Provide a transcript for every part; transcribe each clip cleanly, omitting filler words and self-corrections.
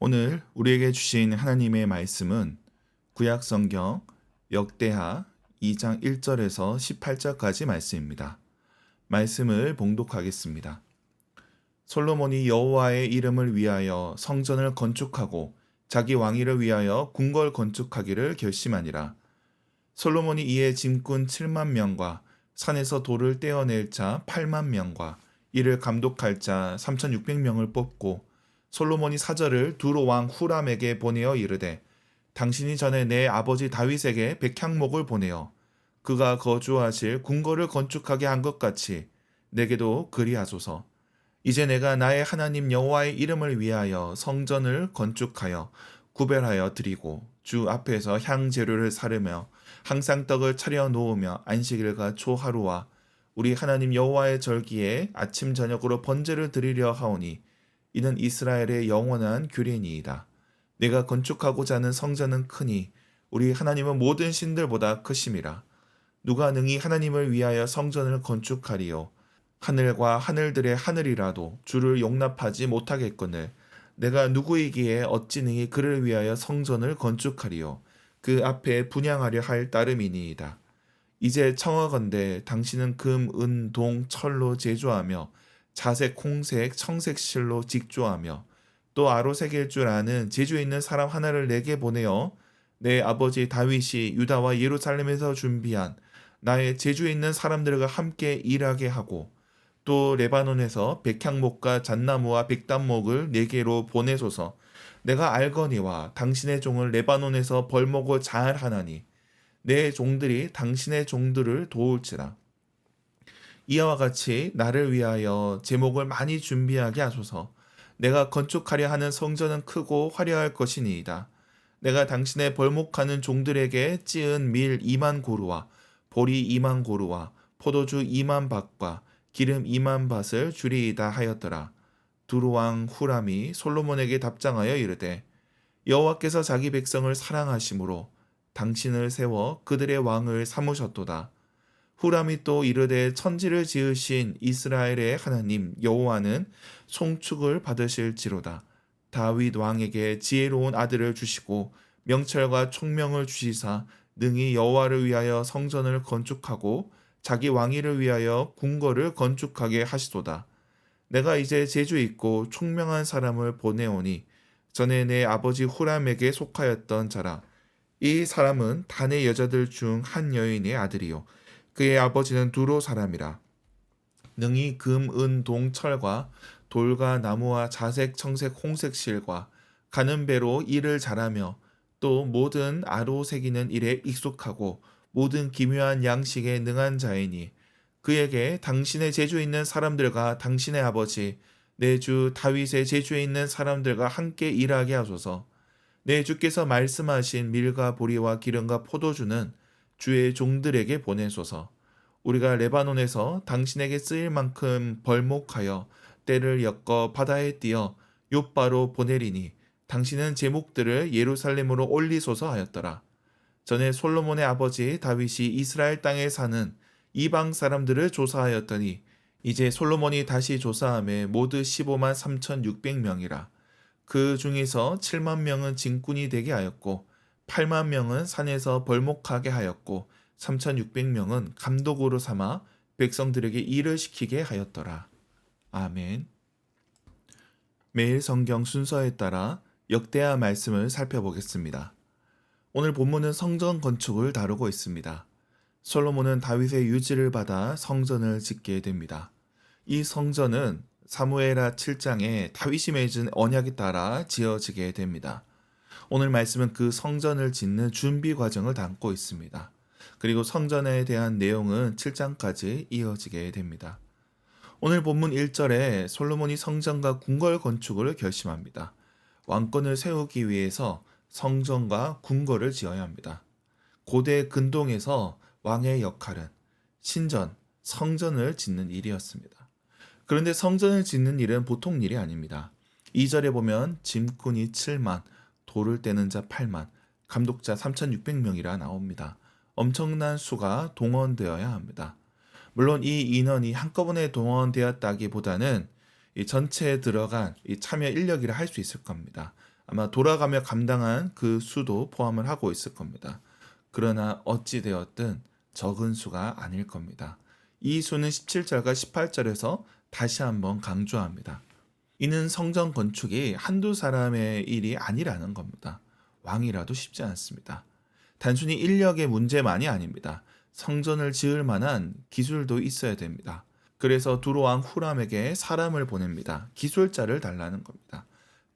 오늘 우리에게 주신 하나님의 말씀은 구약 성경 역대하 2장 1절에서 18절까지 말씀입니다. 말씀을 봉독하겠습니다. 솔로몬이 여호와의 이름을 위하여 성전을 건축하고 자기 왕위를 위하여 궁궐 건축하기를 결심하니라. 솔로몬이 이에 짐꾼 7만 명과 산에서 돌을 떼어낼 자 8만 명과 이를 감독할 자 3,600명을 뽑고 솔로몬이 사절을 두로 왕 후람에게 보내어 이르되 당신이 전에 내 아버지 다윗에게 백향목을 보내어 그가 거주하실 궁궐을 건축하게 한 것 같이 내게도 그리하소서. 이제 내가 나의 하나님 여호와의 이름을 위하여 성전을 건축하여 구별하여 드리고 주 앞에서 향재료를 사르며 항상 떡을 차려 놓으며 안식일과 초하루와 우리 하나님 여호와의 절기에 아침 저녁으로 번제를 드리려 하오니 이는 이스라엘의 영원한 규례니이다. 내가 건축하고자 하는 성전은 크니 우리 하나님은 모든 신들보다 크심이라. 누가 능히 하나님을 위하여 성전을 건축하리요. 하늘과 하늘들의 하늘이라도 주를 용납하지 못하겠거늘 내가 누구이기에 어찌 능히 그를 위하여 성전을 건축하리요. 그 앞에 분향하려 할 따름이니이다. 이제 청하건대 당신은 금, 은, 동, 철로 제조하며 자색, 홍색, 청색 실로 직조하며 또 아로색일 줄 아는 재주 있는 사람 하나를 내게 보내어 내 아버지 다윗이 유다와 예루살렘에서 준비한 나의 재주 있는 사람들과 함께 일하게 하고 또 레바논에서 백향목과 잣나무와 백단목을 네개로 보내소서. 내가 알거니와 당신의 종을 레바논에서 벌목을 잘 하나니 내 종들이 당신의 종들을 도울지라. 이와 같이 나를 위하여 제목을 많이 준비하게 하소서. 내가 건축하려 하는 성전은 크고 화려할 것이니이다. 내가 당신의 벌목하는 종들에게 찌은 밀 2만 고루와 보리 2만 고루와 포도주 2만 밭과 기름 2만 밭을 주리이다 하였더라. 두루왕 후람이 솔로몬에게 답장하여 이르되 여호와께서 자기 백성을 사랑하심으로 당신을 세워 그들의 왕을 삼으셨도다. 후람이 또 이르되 천지를 지으신 이스라엘의 하나님 여호와는 송축을 받으실지로다. 다윗 왕에게 지혜로운 아들을 주시고 명철과 총명을 주시사 능히 여호와를 위하여 성전을 건축하고 자기 왕위를 위하여 궁궐을 건축하게 하시도다. 내가 이제 재주 있고 총명한 사람을 보내오니 전에 내 아버지 후람에게 속하였던 자라. 이 사람은 단의 여자들 중 한 여인의 아들이요 그의 아버지는 두로 사람이라. 능히 금, 은, 동, 철과 돌과 나무와 자색, 청색, 홍색 실과 가는 배로 일을 잘하며 또 모든 아로 새기는 일에 익숙하고 모든 기묘한 양식에 능한 자이니 그에게 당신의 재주 있는 사람들과 당신의 아버지 내 주 다윗의 재주에 있는 사람들과 함께 일하게 하소서. 내 주께서 말씀하신 밀과 보리와 기름과 포도주는 주의 종들에게 보내소서. 우리가 레바논에서 당신에게 쓰일 만큼 벌목하여 때를 엮어 바다에 띄어 욥바로 보내리니 당신은 제목들을 예루살렘으로 올리소서 하였더라. 전에 솔로몬의 아버지 다윗이 이스라엘 땅에 사는 이방 사람들을 조사하였더니 이제 솔로몬이 다시 조사함에 모두 15만 3,600명이라. 그 중에서 7만 명은 짐꾼이 되게 하였고 8만 명은 산에서 벌목하게 하였고 3,600명은 감독으로 삼아 백성들에게 일을 시키게 하였더라. 아멘. 매일 성경 순서에 따라 역대하 말씀을 살펴보겠습니다. 오늘 본문은 성전 건축을 다루고 있습니다. 솔로몬은 다윗의 유지를 받아 성전을 짓게 됩니다. 이 성전은 사무엘하 7장에 다윗이 맺은 언약에 따라 지어지게 됩니다. 오늘 말씀은 그 성전을 짓는 준비 과정을 담고 있습니다. 그리고 성전에 대한 내용은 7장까지 이어지게 됩니다. 오늘 본문 1절에 솔로몬이 성전과 궁궐 건축을 결심합니다. 왕권을 세우기 위해서 성전과 궁궐을 지어야 합니다. 고대 근동에서 왕의 역할은 신전, 성전을 짓는 일이었습니다. 그런데 성전을 짓는 일은 보통 일이 아닙니다. 2절에 보면 짐꾼이 7만, 돌을 떼는 자 8만, 감독자 3,600명이라 나옵니다. 엄청난 수가 동원되어야 합니다. 물론 이 인원이 한꺼번에 동원되었다기보다는 이 전체에 들어간 이 참여 인력이라 할 수 있을 겁니다. 아마 돌아가며 감당한 그 수도 포함을 하고 있을 겁니다. 그러나 어찌 되었든 적은 수가 아닐 겁니다. 이 수는 17절과 18절에서 다시 한번 강조합니다. 이는 성전 건축이 한두 사람의 일이 아니라는 겁니다. 왕이라도 쉽지 않습니다. 단순히 인력의 문제만이 아닙니다. 성전을 지을 만한 기술도 있어야 됩니다. 그래서 두로 왕 후람에게 사람을 보냅니다. 기술자를 달라는 겁니다.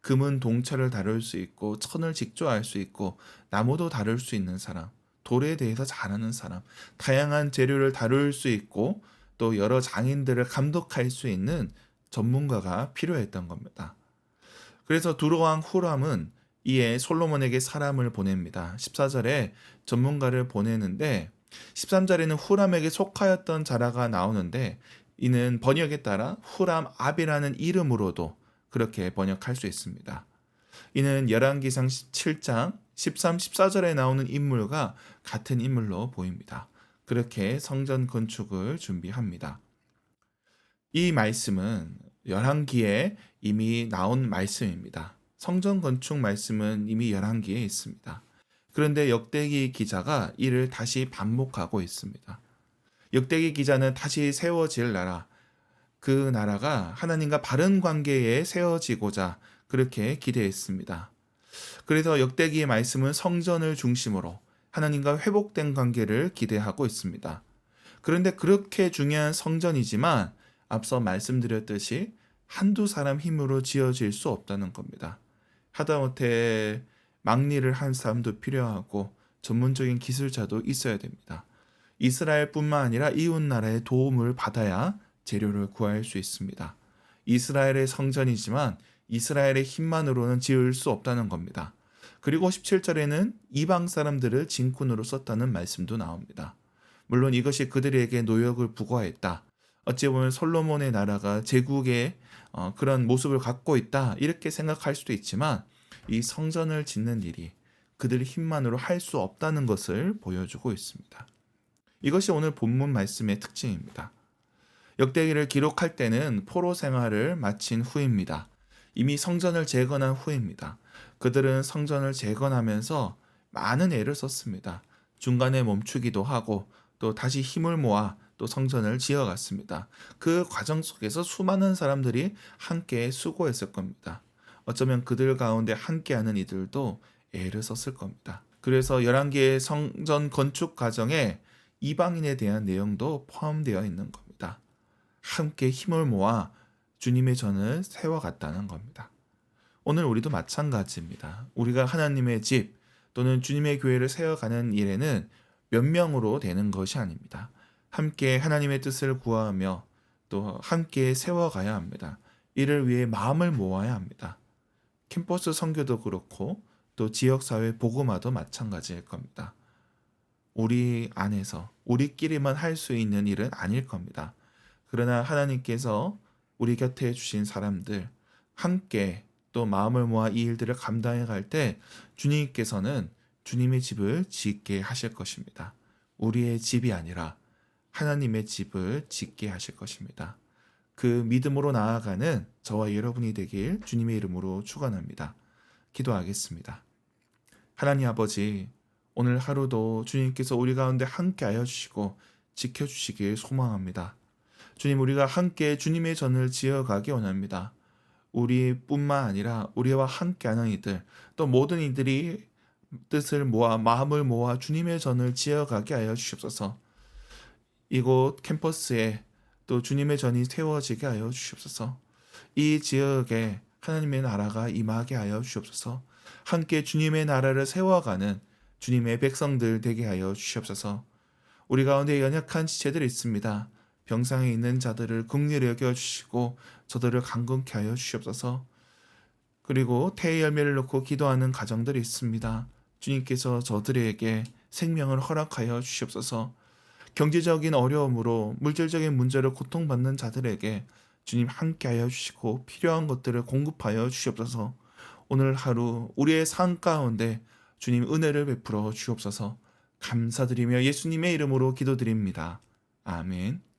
금은 동철을 다룰 수 있고 천을 직조할 수 있고 나무도 다룰 수 있는 사람, 돌에 대해서 잘 아는 사람, 다양한 재료를 다룰 수 있고 또 여러 장인들을 감독할 수 있는 전문가가 필요했던 겁니다. 그래서 두로 왕 후람은 이에 솔로몬에게 사람을 보냅니다. 14절에 전문가를 보내는데 13절에는 후람에게 속하였던 자라가 나오는데 이는 번역에 따라 후람 압이라는 이름으로도 그렇게 번역할 수 있습니다. 이는 열왕기상 7장 13, 14절에 나오는 인물과 같은 인물로 보입니다. 그렇게 성전 건축을 준비합니다. 이 말씀은 열왕기에 이미 나온 말씀입니다. 성전 건축 말씀은 이미 열왕기에 있습니다. 그런데 역대기 기자가 이를 다시 반복하고 있습니다. 역대기 기자는 다시 세워질 나라, 그 나라가 하나님과 바른 관계에 세워지고자 그렇게 기대했습니다. 그래서 역대기의 말씀은 성전을 중심으로 하나님과 회복된 관계를 기대하고 있습니다. 그런데 그렇게 중요한 성전이지만 앞서 말씀드렸듯이 한두 사람 힘으로 지어질 수 없다는 겁니다. 하다못해 막리를 한 사람도 필요하고 전문적인 기술자도 있어야 됩니다. 이스라엘뿐만 아니라 이웃 나라의 도움을 받아야 재료를 구할 수 있습니다. 이스라엘의 성전이지만 이스라엘의 힘만으로는 지을 수 없다는 겁니다. 그리고 17절에는 이방 사람들을 진군으로 썼다는 말씀도 나옵니다. 물론 이것이 그들에게 노역을 부과했다. 어찌 보면 솔로몬의 나라가 제국의 그런 모습을 갖고 있다 이렇게 생각할 수도 있지만 이 성전을 짓는 일이 그들의 힘만으로 할 수 없다는 것을 보여주고 있습니다. 이것이 오늘 본문 말씀의 특징입니다. 역대기를 기록할 때는 포로 생활을 마친 후입니다. 이미 성전을 재건한 후입니다. 그들은 성전을 재건하면서 많은 애를 썼습니다. 중간에 멈추기도 하고 또 다시 힘을 모아 또 성전을 지어갔습니다. 그 과정 속에서 수많은 사람들이 함께 수고했을 겁니다. 어쩌면 그들 가운데 함께하는 이들도 애를 썼을 겁니다. 그래서 11개의 성전 건축 과정에 이방인에 대한 내용도 포함되어 있는 겁니다. 함께 힘을 모아 주님의 전을 세워갔다는 겁니다. 오늘 우리도 마찬가지입니다. 우리가 하나님의 집 또는 주님의 교회를 세워가는 일에는 몇 명으로 되는 것이 아닙니다. 함께 하나님의 뜻을 구하며 또 함께 세워가야 합니다. 이를 위해 마음을 모아야 합니다. 캠퍼스 선교도 그렇고 또 지역사회 복음화도 마찬가지일 겁니다. 우리 안에서 우리끼리만 할 수 있는 일은 아닐 겁니다. 그러나 하나님께서 우리 곁에 주신 사람들 함께 또 마음을 모아 이 일들을 감당해 갈 때 주님께서는 주님의 집을 짓게 하실 것입니다. 우리의 집이 아니라 하나님의 집을 짓게 하실 것입니다. 그 믿음으로 나아가는 저와 여러분이 되길 주님의 이름으로 축원합니다. 기도하겠습니다. 하나님 아버지, 오늘 하루도 주님께서 우리 가운데 함께하여 주시고 지켜주시길 소망합니다. 주님, 우리가 함께 주님의 전을 지어가기 원합니다. 우리뿐만 아니라 우리와 함께하는 이들, 또 모든 이들이 뜻을 모아 마음을 모아 주님의 전을 지어가게 하여 주시옵소서. 이곳 캠퍼스에 또 주님의 전이 세워지게 하여 주시옵소서. 이 지역에 하나님의 나라가 임하게 하여 주시옵소서. 함께 주님의 나라를 세워가는 주님의 백성들 되게 하여 주시옵소서. 우리 가운데 연약한 지체들이 있습니다. 병상에 있는 자들을 긍휼히 여겨주시고 저들을 강건케 하여 주시옵소서. 그리고 태의 열매를 놓고 기도하는 가정들이 있습니다. 주님께서 저들에게 생명을 허락하여 주시옵소서. 경제적인 어려움으로 물질적인 문제로 고통받는 자들에게 주님 함께하여 주시고 필요한 것들을 공급하여 주시옵소서. 오늘 하루 우리의 삶 가운데 주님 은혜를 베풀어 주옵소서. 감사드리며 예수님의 이름으로 기도드립니다. 아멘.